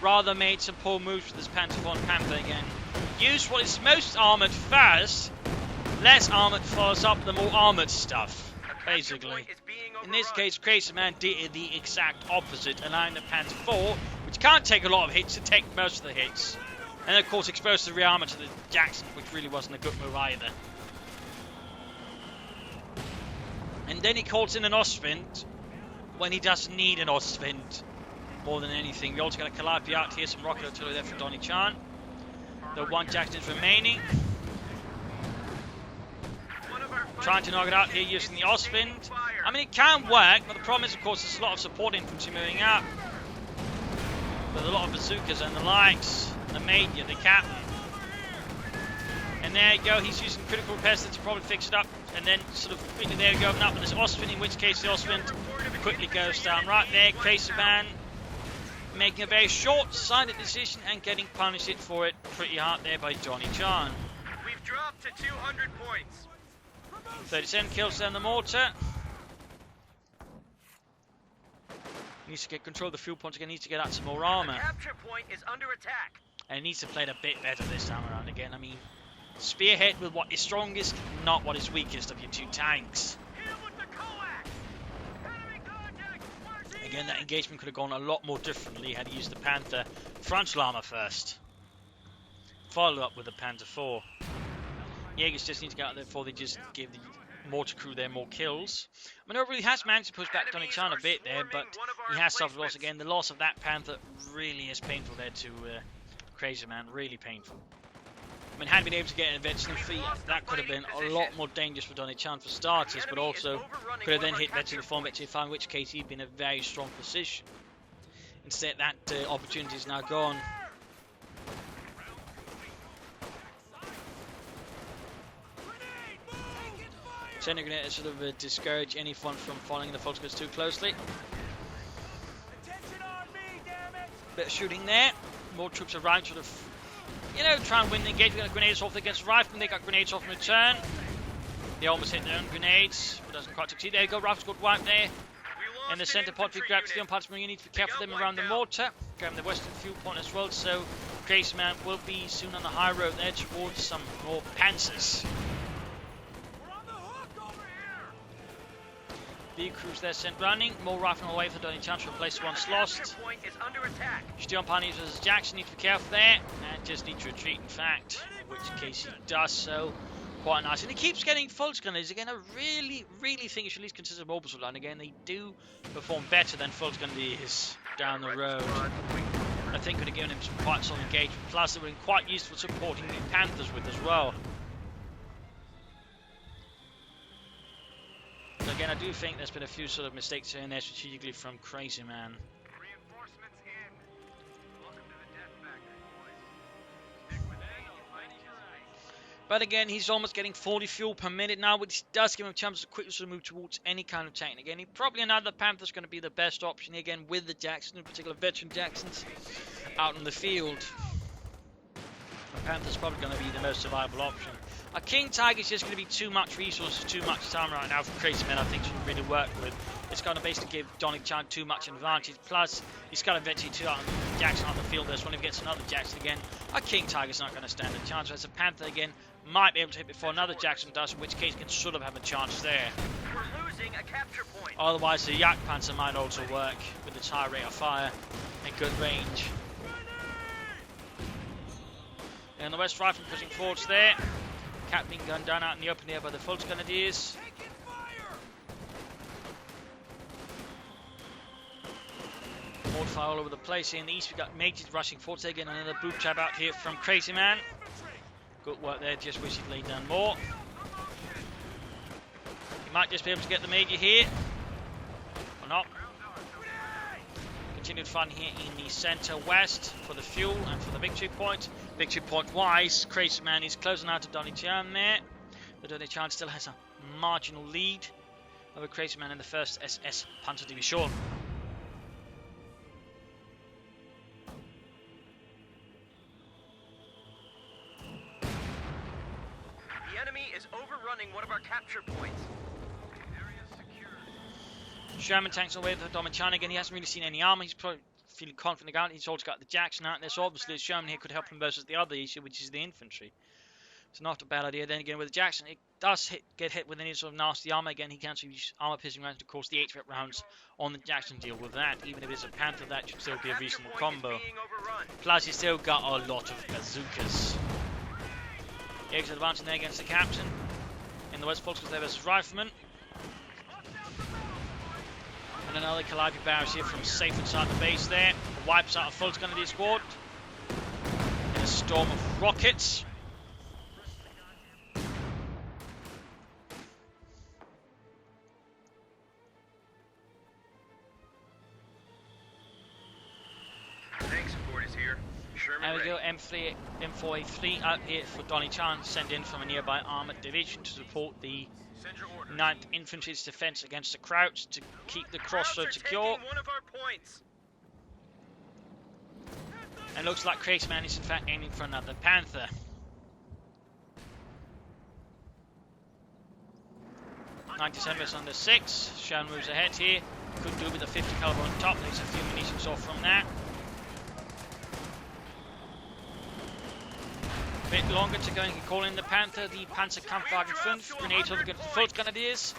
[SPEAKER 1] rather made some poor moves with this Panther 4 and Panther again. Used what is most armoured first, less armoured follows up the more armoured stuff, basically. In this case, Crazyman did the exact opposite, allowing the Panther 4, which can't take a lot of hits, to take most of the hits. And of course exposed the rearmor to the Jackson, which really wasn't a good move either. And then he calls in an Ostwind when he doesn't need an Ostwind more than anything. We also got a Calliope out here, some rocket artillery there for Donniechan. The one Jackson is remaining. Trying to knock it out here using the Ostwind. I mean, it can work, but the problem is, of course, there's a lot of support infantry moving up. With a lot of bazookas and the likes. The Major, the Captain. And there you go, he's using critical repairs to probably fix it up. And then sort of quickly there we go, up with this Ostwind, in which case the Ostwind quickly goes down. Right there, Crazyman making a very short-sighted decision and getting punished for it pretty hard there by Donniechan.
[SPEAKER 2] We've dropped to 200 points.
[SPEAKER 1] 37 kills down the mortar. Needs to get control of the fuel points again, needs to get out some more armor.
[SPEAKER 2] The capture point is under attack.
[SPEAKER 1] And needs to play it a bit better this time around again. I mean, spearhead with what is strongest, not what is weakest of your two tanks. Again, that engagement could have gone a lot more differently had he used the Panther frontal armor first. Follow up with the Panther 4. Jaegers just need to get out there before they just give the mortar crew there more kills. Maneuver really has managed to push back Donniechan a bit there, but he has suffered loss again. The loss of that Panther really is painful there to Crazyman, really painful. I mean, had he been able to get an veteran free, that could have been a lot more dangerous for Donniechan for starters, but also could have then hit veteran 4 and veteran 5, in which case he'd been in a very strong position. Instead, that opportunity is now gone. Sending grenade to sort of discourage anyone from following the Volkskriegs too closely. Bit of shooting there. More troops arrive, sort of, you know, try and win the engagement. We got grenades off against Riflemen. They got grenades off in return. They almost hit their own grenades, but doesn't quite succeed. There you go, Rifles got wiped there. In the centre pot, we grab Steel Parts. You need to be careful of them around the mortar. Grab the western fuel point as well, so Crazyman will be soon on the high road there towards some more Panzers. B crews there sent running. More rifling away for Donniechan to replace the ones lost. Steel Party versus Jackson need to be careful there and just need to retreat, in fact, in which case he does so quite nice. And he keeps getting Volksgunners. Again, I really think you should at least consider Mobile Suit Line. Again, they do perform better than Volksgunners down the road. I think could have given him some quite solid engagement. Plus, they were quite useful supporting the Panthers with as well. So again, I do think there's been a few sort of mistakes here and there strategically from Crazyman.
[SPEAKER 2] Reinforcements in. Welcome to the Death Factory, boys. Stick with it, almighty right.
[SPEAKER 1] But again, he's almost getting 40 fuel per minute now, which does give him a chance to quickly sort of move towards any kind of tank. Again, probably another Panther's going to be the best option again with the Jackson, in particular veteran Jacksons, out in the field. Panther's probably going to be the most survivable option. A King Tiger is just going to be too much resources, too much time right now for Crazyman, I think, to really work with. It's going to basically give Donniechan too much advantage. Plus, he's got to eventually two out Jackson on the field. There's when he gets another Jackson again. A King Tiger's not going to stand a chance. Whereas a Panther again might be able to hit before another Jackson does, in which case he can sort of have a chance there.
[SPEAKER 2] We're losing a capture point.
[SPEAKER 1] Otherwise, the Yak Panther might also work with its high rate of fire and good range. And the West Rifle pushing forwards there. Cat being gunned down out in the open air by the Fultz Grenadiers. More fire all over the place. Here in the east, we've got Majors rushing forwards again. Another boob trap out here from Crazyman. Good work there, just wish he'd laid down more. He might just be able to get the Major here. Or not. Continued fun here in the centre west for the fuel and for the victory point. Victory point wise, Crazyman is closing out to Donniechan there. But Donniechan still has a marginal lead over Crazyman in the first SS Panzer Division.
[SPEAKER 2] The enemy is overrunning one of our capture points.
[SPEAKER 1] Sherman tanks away with Donniechan again. He hasn't really seen any armor. He's probably feeling confident out. He's also got the Jackson out there. So obviously Sherman here could help him versus the other issue, which is the infantry. It's not a bad idea. Then again with the Jackson, it does get hit with any sort of nasty armor. Again, he can actually use armor piercing rounds to course the 8 rounds on the Jackson. Deal with that. Even if it's a Panther, that should still be a reasonable combo. Plus he's still got a lot of bazookas. Jake's advancing there against the captain. In the West Fultz there versus Rifleman. And another Calliope barrage here from safe inside the base there. Wipes out a Fultz Grenadier squad. In a storm of rockets.
[SPEAKER 2] Tank support is here. Sherman
[SPEAKER 1] There we
[SPEAKER 2] ready.
[SPEAKER 1] go, M4A3 out here for Donniechan, sent in from a nearby armoured division to support the
[SPEAKER 2] Send your orders.
[SPEAKER 1] 9th Infantry's defence against the Krauts to keep the crossroad
[SPEAKER 2] Krauts are
[SPEAKER 1] secure.
[SPEAKER 2] taking one of our points.
[SPEAKER 1] And looks like Crazyman is in fact aiming for another Panther. $97 under 6. Sherman moves ahead here. Could do with a 50 caliber on top. There's a few munitions off from that. A bit longer to go and call in the Panther. The Panzerkampfwagen 5 grenades over against the Fultz Grenadiers.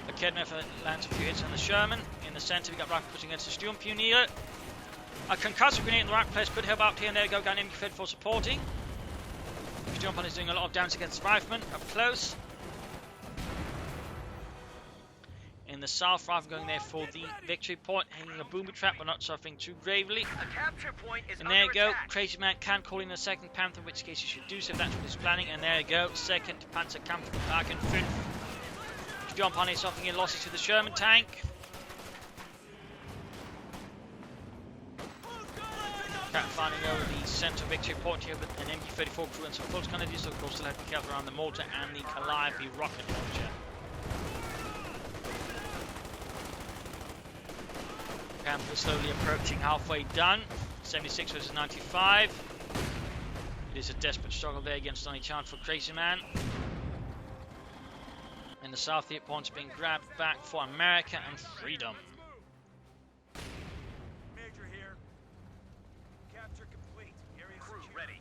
[SPEAKER 1] The Kednefer lands a few hits on the Sherman. In the centre, we got Rifle pushing against the Sturmpioneer. A concussive grenade in the right place could help out here and there. Go down MQ for supporting. Sturmpioneer is doing a lot of damage against the Rifleman up close. In the south, Rifle going there for the victory point, hanging a booby trap but not suffering too gravely.
[SPEAKER 2] A capture point is
[SPEAKER 1] And there you
[SPEAKER 2] under
[SPEAKER 1] go,
[SPEAKER 2] attack.
[SPEAKER 1] Crazyman can call in a second Panther, in which case he should do so if that's what he's planning. And there you go, second Panzerkampfwagen 5. Sturmpioneer suffering in losses to the Sherman tank. Cat finding over the centre victory point here with an MQ-34 crew and some Fultz Grenadiers, so of course still have to be careful around the mortar and the Calliope rocket launcher. Panther slowly approaching halfway done. 76 versus 95. It is a desperate struggle there against Donniechan for Crazyman. In the south, the 8 points being grabbed back for America and freedom.
[SPEAKER 2] Major here. Capture complete. Area
[SPEAKER 3] Crew
[SPEAKER 2] secure.
[SPEAKER 3] ready.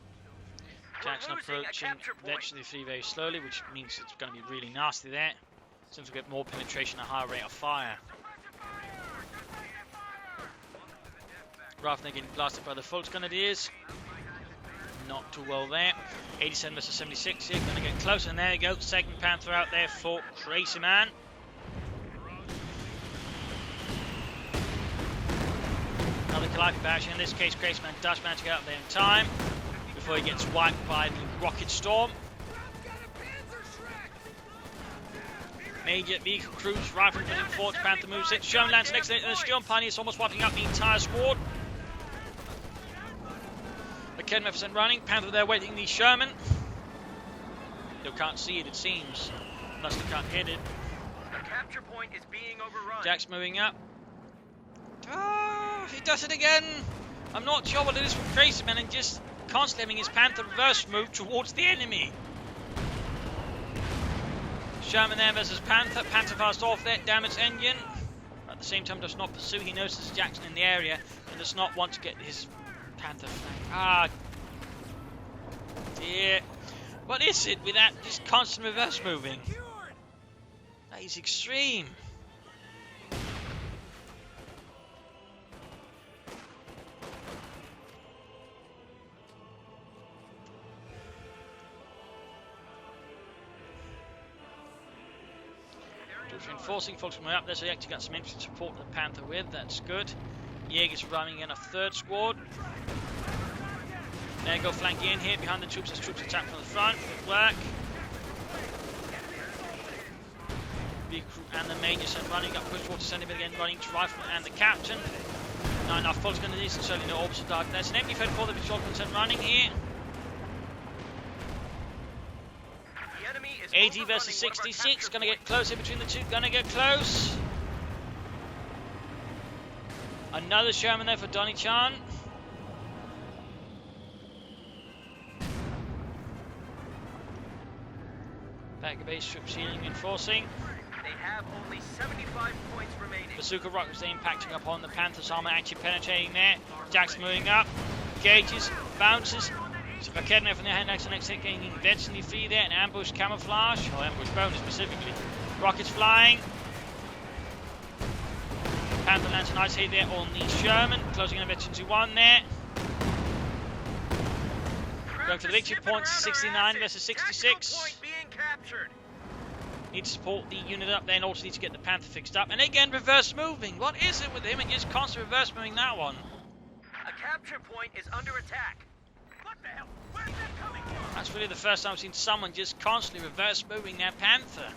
[SPEAKER 1] Jackson
[SPEAKER 2] We're losing a
[SPEAKER 1] approaching
[SPEAKER 2] capture point.
[SPEAKER 1] Veteran 3 very slowly, which means it's going to be really nasty there. Since we get more penetration and a higher rate of fire. Rafner getting blasted by the Fultz Grenadiers. Not too well there. 87 versus 76 here, going to get close, and there you go. Second Panther out there for Crazyman. Another Calliope barrage. In this case, Crazyman does manage to get out there in time before he gets wiped by the rocket storm. Major vehicle crews, Rifle pushing forward, Panther moves it. Sherman lands next to the Sturmpioneer, is almost wiping out the entire squad. The Kednefer running, Panther there waiting the Sherman. Still can't see it, it seems. Unless they can't hit it.
[SPEAKER 2] A capture point is being overrun.
[SPEAKER 1] Jack's moving up. Oh, he does it again! I'm not sure what it is from Crazyman and just constantly having his Panther reverse move towards the enemy. Sherman there versus Panther. Panther fast off there, damage engine. At the same time does not pursue. He notices Jackson in the area and does not want to get his Panther flank. Ah, dear. What is it with that just constant reverse moving? That is extreme. Reinforcing, folks from way up there, so they actually got some infantry support for the Panther with. That's good. Jaeger's running in a third squad. There go flanking in here behind the troops as troops attack from the front. Good work. Big crew and the major sent running up, push towards the centre bit again, running to rifle and the captain. Not enough folks going to this, and certainly no orbital darkness. An empty fed for the patrol sent running here. 80 versus 66, gonna get close here between the two, gonna get close. Another Sherman there for Donniechan. Back of base troops healing, reinforcing.
[SPEAKER 2] They have only 75 points remaining.
[SPEAKER 1] Bazooka rockets impacting upon the Panther's armor, actually penetrating there. Jackson moving up, gauges, bounces. Raketner from the hand next gaining veteranly free there, and ambush camouflage, or ambush bonus specifically. Rockets flying. Panther lands a nice hit there on the Sherman, closing in a veteran to 1 there. Going for the victory point, 69 versus 66. Need to support the unit up there and also need to get the Panther fixed up. And again, reverse moving. What is it with him? It just constant reverse moving that one.
[SPEAKER 2] A capture point is under attack. What the hell? Where's that coming from?
[SPEAKER 1] That's really the first time I've seen someone just constantly reverse moving their Panther.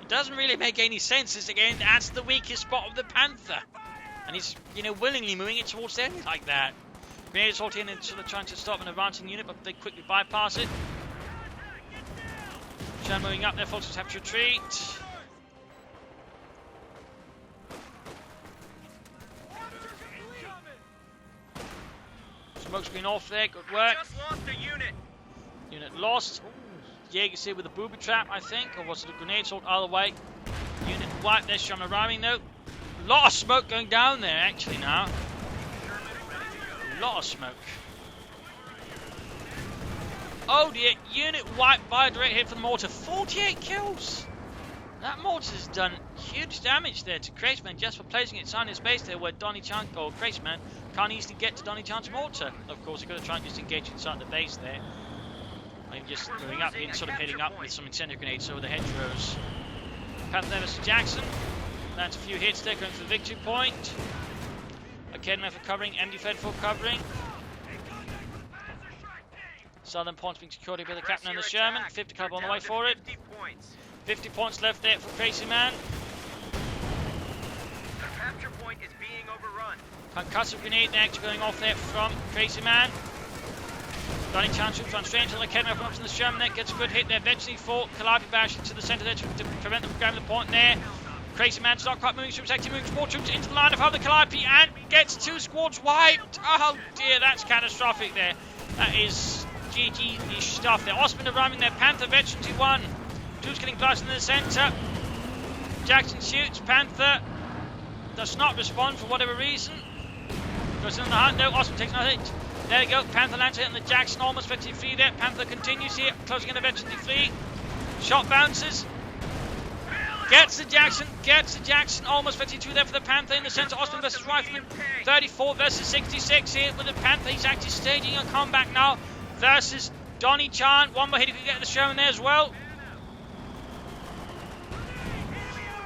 [SPEAKER 1] It doesn't really make any sense. It's again, that's the weakest spot of the Panther. And he's, willingly moving it towards the enemy like that. Grenades sort in and sort of trying to stop an advancing unit, but they quickly bypass it. Shan moving up there, folks just have to retreat. Smoke screen off there, good work.
[SPEAKER 2] Just lost a unit.
[SPEAKER 1] Unit lost. Jaeger's here with a booby trap, I think, or was it a grenade sort either way? Unit wiped there, Sherman arriving though. Lot of smoke going down there actually now. A lot of smoke. Oh dear, unit wiped by a direct hit from the mortar. 48 kills! That mortar's done huge damage there to Crazyman just for placing it on his base there where Donniechan, or Crazyman, can't easily get to Donniechan's mortar. Of course, he could have tried to just engage inside the base there. I'm just moving up and sort of heading up with some incendiary grenades over the hedgerows. Panther versus Jackson. Lands a few hits there, going for the victory point. Academy for covering, MD Fed for covering. Southern points being secured here by the captain and the Sherman. 50 caliber on the way for it. 50 points left there for Crazyman.
[SPEAKER 2] The capture point is being overrun.
[SPEAKER 1] Concussive grenade next going off there from Crazyman. Donniechan troops on strange on the Academy up to the Sherman there. Gets a good hit there. Eventually for Calliope bash into the centre there to prevent them from grabbing the point there. Crazyman's not quite moving troops, actually moves more troops into the line of the Calliope and gets 2 squads wiped. Oh dear, that's catastrophic there. That is GG-ish stuff there. Osman arriving there, Panther veteran to 1. Troops getting blasted in the centre. Jackson shoots, Panther does not respond for whatever reason. Goes in the hunt, no, Osman takes another hit. There you go, Panther lands it, and the Jackson almost veteran free there. Panther continues here, closing in the veteran free. Shot bounces. Gets the Jackson, almost 52 there for the Panther in the centre. Osman versus Rifleman, 34 versus 66 here with the Panther. He's actually staging a comeback now versus Donniechan. One more hit if you get the Sherman there as well.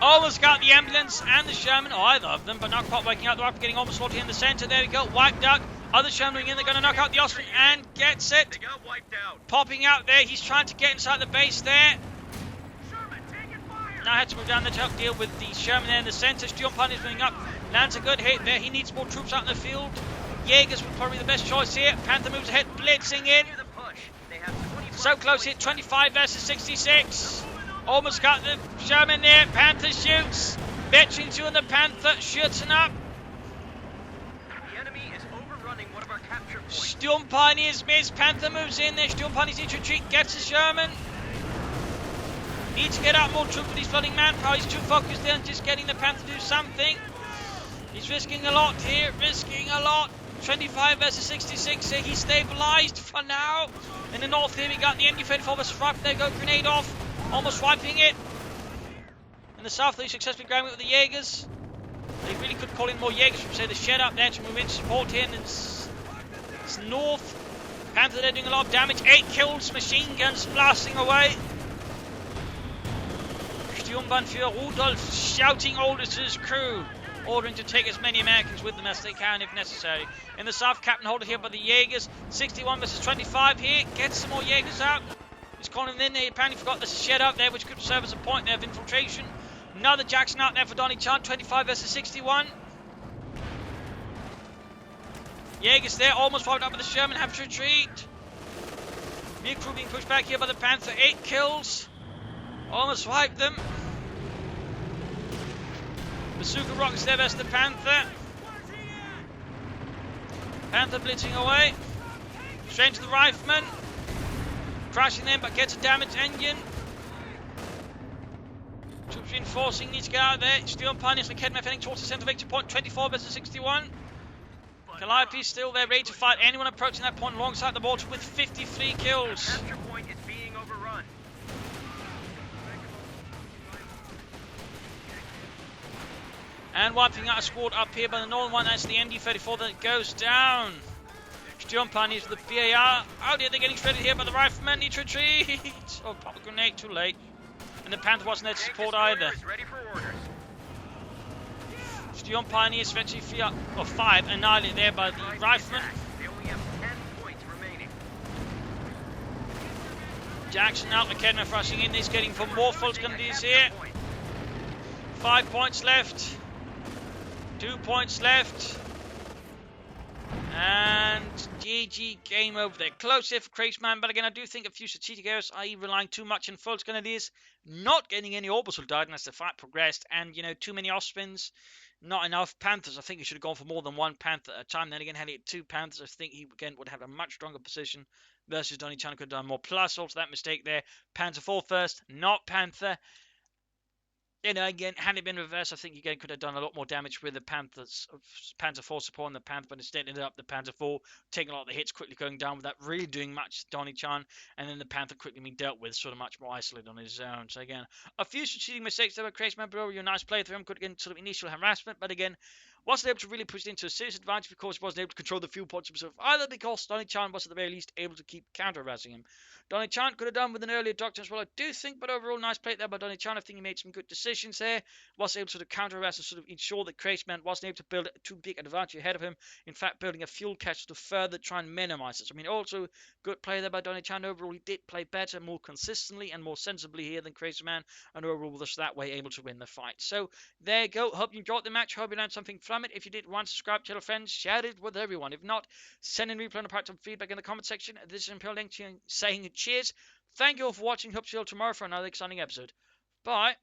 [SPEAKER 1] Almost got the ambulance and the Sherman, or either of them, but not quite working out. The Rifleman getting almost slaughtered in the centre. There we go, wiped out. Other Sherman in, they're going to knock out the Osman and gets it.
[SPEAKER 2] They got wiped out.
[SPEAKER 1] Popping out there, he's trying to get inside the base there. Now had to move down there to help deal with the Sherman there in the centre. Donniechan is moving up, lands a good hit there. He needs more troops out in the field. Jaegers was probably the best choice here. Panther moves ahead, blitzing in. So close here, 25 versus 66. Almost got the Sherman there. Panther shoots. Veteran 2 and the Panther shooting up.
[SPEAKER 2] The enemy is Capture point.
[SPEAKER 1] Sturm Pioneers miss. Panther moves in there. Sturm Pioneers need to retreat. Gets the Sherman. Needs to get out more troops with his flooding manpower. He's too focused on just getting the Panther to do something. He's risking a lot here. Risking a lot. 25 versus 66 here. He's stabilized for now. In the north here we got the MD-34 versus Rifle. There go grenade off. Almost wiping it. In the south they successfully grabbing it with the Jaegers. They really could call in more Jaegers from say the shed up there to move in support here. And it's north. Panther there doing a lot of damage. 8 kills. Machine guns blasting away. Sturmbannführer Rudolf shouting orders to his crew, ordering to take as many Americans with them as they can if necessary. In the south, Captain Holder here by the Jaegers. 61 versus 25 here. Gets some more Jaegers out. He's calling them in there. He apparently forgot there's a shed out there which could serve as a point there of infiltration. Another Jackson out there for Donniechan. 25 versus 61. Jaegers there, almost followed up with the Sherman. Have to retreat. Rear crew being pushed back here by the Panther. 8 kills. Almost wiped them. Bazooka rockets there versus the Panther. Panther blitzing away. Straight to the Rifleman. Crashing them, but gets a damaged engine. Troops reinforcing, needs to get out of there. Steel Pioneers and Kedmef heading towards the centre victory point. 24 versus 61. Calliope still there, ready to fight anyone approaching that point alongside the water with 53 kills.
[SPEAKER 2] Capture point is being overrun.
[SPEAKER 1] And wiping out a squad up here by the northern one. That's the MD-34 that goes down. Sturm Pioneers with the BAR. Oh dear, they're getting shredded here by the Riflemen. Need to retreat. Oh, pop a grenade, too late. And the Panther wasn't there to support either.
[SPEAKER 2] Ready for orders.
[SPEAKER 1] Sturm Pioneers eventually 5 annihilated there by the Riflemen.
[SPEAKER 2] They only have 10 points remaining.
[SPEAKER 1] Jackson out, McKenna rushing in. He's getting for more full gundies here. 5 points left. 2 points left. And GG, game over there. Close here for Crazyman, but again, I do think a few strategic errors, i.e. relying too much on Fultz Grenadiers, not getting any orbital died as the fight progressed, and, you know, too many off-spins, not enough Panthers. I think he should have gone for more than one Panther at a time. Then again, had he had 2 Panthers, I think he, again, would have a much stronger position versus Donniechan could have done more. Plus, also that mistake there, Panther 4 first, not Panther. You know, again, had it been reversed, I think again could have done a lot more damage with the Panthers, Panther 4 supporting the Panther, but instead ended up the Panther 4 taking a lot of the hits, quickly going down without really doing much to Donniechan, and then the Panther quickly being dealt with, sort of much more isolated on his own. So again, a few strategic mistakes there were Crazyman, but you're a nice player through him, could again sort of initial harassment, but again, wasn't able to really push it into a serious advantage because he wasn't able to control the fuel pods himself either, because Donniechan was at the very least able to keep counter-harassing him. Donniechan could have done with an earlier doctor as well, I do think, but overall nice play there by Donniechan. I think he made some good decisions there, was able to sort of counter-harass and sort of ensure that Crazyman wasn't able to build a too big advantage ahead of him, in fact building a fuel cache to further try and minimize this. I mean, also good play there by Donniechan. Overall he did play better, more consistently and more sensibly here than Crazyman, and overall was that way able to win the fight. So there you go, hope you enjoyed the match, hope you learned something from it. If you did, subscribe, tell a friend, share it with everyone. If not, send in replay and part some feedback in the comment section. This is Imperial Link saying cheers. Thank you all for watching. Hope to see you all tomorrow for another exciting episode. Bye.